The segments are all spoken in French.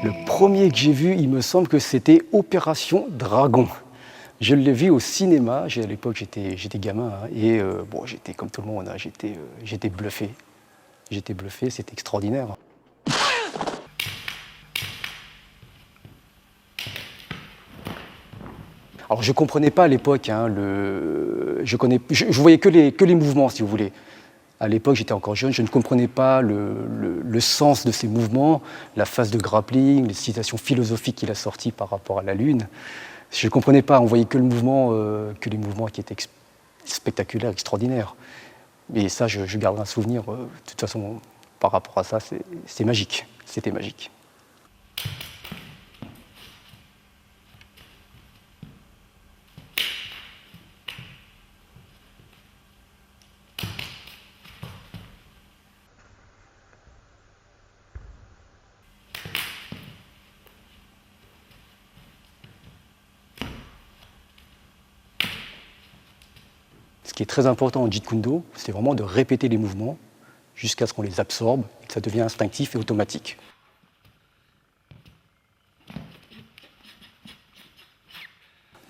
Le premier que j'ai vu, il me semble que c'était Opération Dragon. Je l'ai vu au cinéma, à l'époque j'étais gamin, hein, et bon, j'étais comme tout le monde, hein, j'étais bluffé. J'étais bluffé, c'était extraordinaire. Alors je ne comprenais pas à l'époque, hein, je voyais que les mouvements, si vous voulez. À l'époque, j'étais encore jeune, je ne comprenais pas le sens de ces mouvements, la phase de grappling, les citations philosophiques qu'il a sorties par rapport à la Lune. Je ne comprenais pas, on voyait que que les mouvements qui étaient spectaculaires, extraordinaires. Et ça, je garde un souvenir, de toute façon, par rapport à ça, c'est magique, c'était magique. Ce qui est très important en Jeet Kune Do, c'est vraiment de répéter les mouvements jusqu'à ce qu'on les absorbe et que ça devient instinctif et automatique.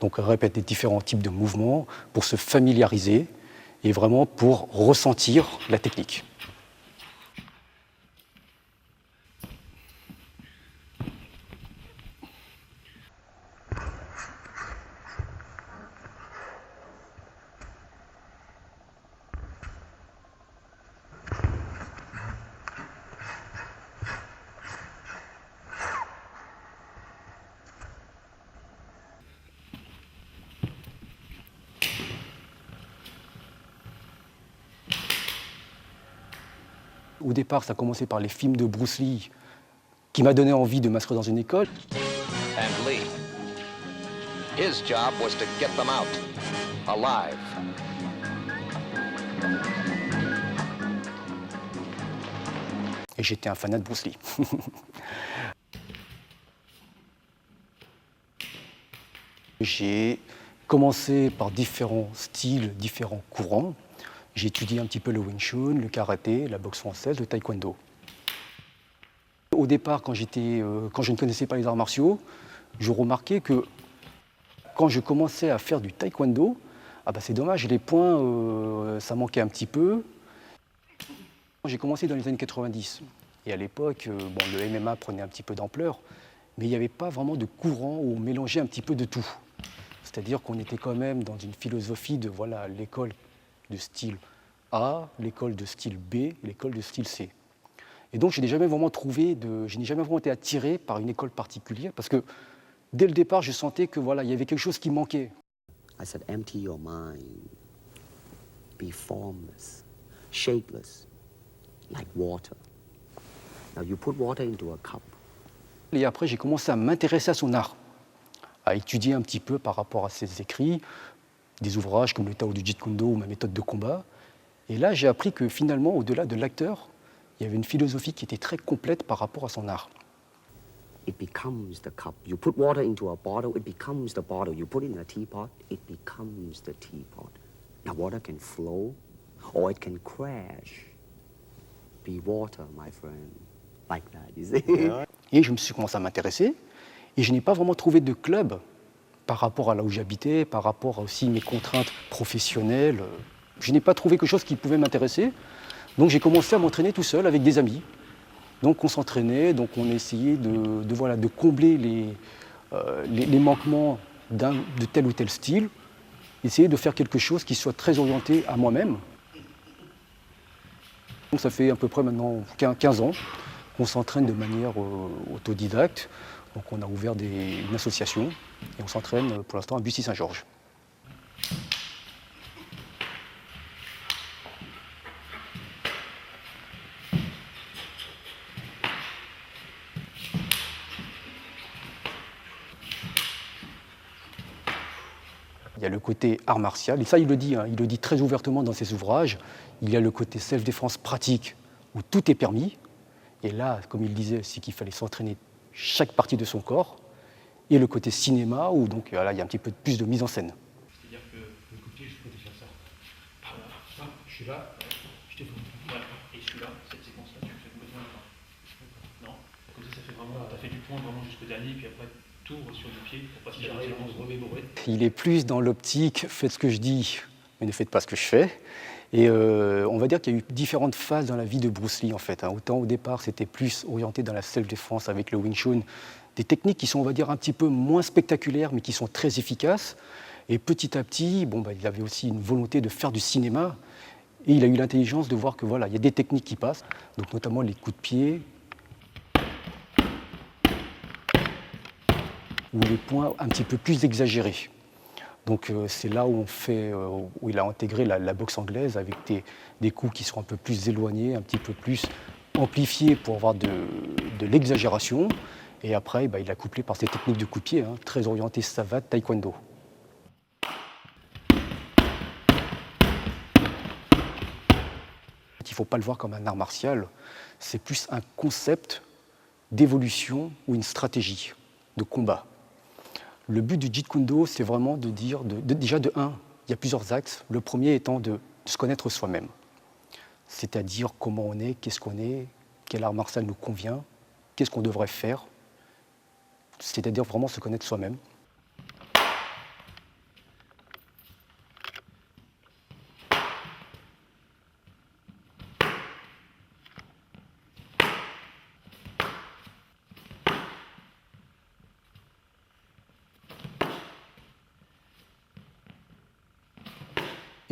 Donc on répète des différents types de mouvements pour se familiariser et vraiment pour ressentir la technique. Au départ, ça a commencé par les films de Bruce Lee, qui m'a donné envie de m'inscrire dans une école. And Lee, his job was to get them out, alive. Et j'étais un fanat de Bruce Lee. J'ai commencé par différents styles, différents courants. J'ai étudié un petit peu le Wing Chun, le karaté, la boxe française, le taekwondo. Au départ, quand je ne connaissais pas les arts martiaux, je remarquais que quand je commençais à faire du taekwondo, ah bah c'est dommage, les points, ça manquait un petit peu. J'ai commencé dans les années 90 et à l'époque, bon, le MMA prenait un petit peu d'ampleur, mais il n'y avait pas vraiment de courant où on mélangeait un petit peu de tout. C'est-à-dire qu'on était quand même dans une philosophie de voilà, l'école de style A, l'école de style B, l'école de style C. Et donc je n'ai jamais vraiment été attiré par une école particulière parce que dès le départ, je sentais que voilà, il y avait quelque chose qui manquait. I said, empty your mind. Be formless, shapeless, like water. Now you put water into a cup. Et après, j'ai commencé à m'intéresser à son art, à étudier un petit peu par rapport à ses écrits, des ouvrages comme le Tao du Jeet Kune Do ou ma méthode de combat. Et là, j'ai appris que finalement, au-delà de l'acteur, il y avait une philosophie qui était très complète par rapport à son art. It becomes the cup. You put water into a bottle, it becomes the bottle. You put it in a teapot, it becomes the teapot. Now water can flow or it can crash. Be water, my friend. Like that, you see? Et je me suis commencé à m'intéresser et je n'ai pas vraiment trouvé de club par rapport à là où j'habitais, par rapport à aussi mes contraintes professionnelles. Je n'ai pas trouvé quelque chose qui pouvait m'intéresser. Donc j'ai commencé à m'entraîner tout seul avec des amis. Donc on s'entraînait, donc on essayait de combler les manquements de tel ou tel style, essayer de faire quelque chose qui soit très orienté à moi-même. Donc ça fait à peu près maintenant 15 ans qu'on s'entraîne de manière autodidacte. Donc on a ouvert une association et on s'entraîne pour l'instant à Bussy-Saint-Georges. Il y a le côté art martial, et ça il le dit très ouvertement dans ses ouvrages. Il y a le côté self-défense pratique, où tout est permis. Et là, comme il disait, c'est qu'il fallait s'entraîner chaque partie de son corps. Et le côté cinéma, où donc, là, il y a un petit peu plus de mise en scène. C'est-à-dire que le côté, je peux déjà faire ça. Voilà, ça, je suis là, je t'ai fait. Voilà, et celui-là, cette séquence-là, tu fais besoin de temps. Non, comme ça fait vraiment Voilà, tu as fait du point vraiment jusqu'au dernier, puis après tout sur du pied pour pas se remémorer. Il est plus dans l'optique, faites ce que je dis, mais ne faites pas ce que je fais. Et on va dire qu'il y a eu différentes phases dans la vie de Bruce Lee, en fait. Autant au départ, c'était plus orienté dans la self-défense avec le Wing Chun, des techniques qui sont, on va dire, un petit peu moins spectaculaires, mais qui sont très efficaces. Et petit à petit, il avait aussi une volonté de faire du cinéma. Et il a eu l'intelligence de voir que voilà, il y a des techniques qui passent, donc notamment les coups de pied, ou les points un petit peu plus exagérés. Donc c'est là où, où il a intégré la boxe anglaise avec des coups qui sont un peu plus éloignés, un petit peu plus amplifiés pour avoir de l'exagération. Et après, il a couplé par ses techniques de coup de pied, très orientées savate, taekwondo. Il ne faut pas le voir comme un art martial, c'est plus un concept d'évolution ou une stratégie de combat. Le but du Jeet Kune Do, c'est vraiment de dire, déjà de un, il y a plusieurs axes. Le premier étant de se connaître soi-même, c'est-à-dire comment on est, qu'est-ce qu'on est, quel art martial nous convient, qu'est-ce qu'on devrait faire, c'est-à-dire vraiment se connaître soi-même.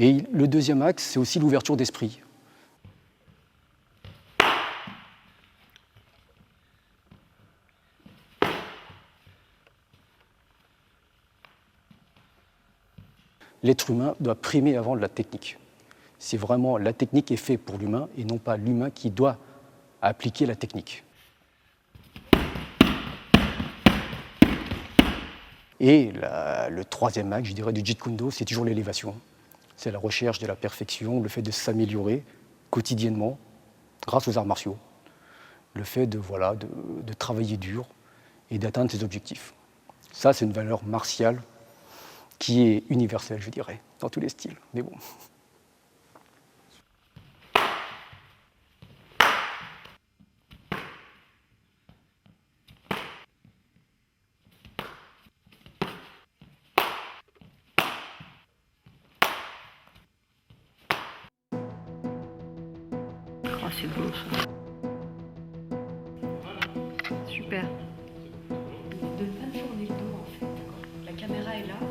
Et le deuxième axe, c'est aussi l'ouverture d'esprit. L'être humain doit primer avant la technique. C'est vraiment la technique est faite pour l'humain et non pas l'humain qui doit appliquer la technique. Et le troisième axe, je dirais, du Jeet Kune Do, c'est toujours l'élévation. C'est la recherche de la perfection, le fait de s'améliorer quotidiennement grâce aux arts martiaux. Le fait de travailler dur et d'atteindre ses objectifs. Ça, c'est une valeur martiale qui est universelle, je dirais, dans tous les styles. Mais bon. Oh, c'est beau ça. Super. De ne pas tourner le dos en fait. La caméra est là.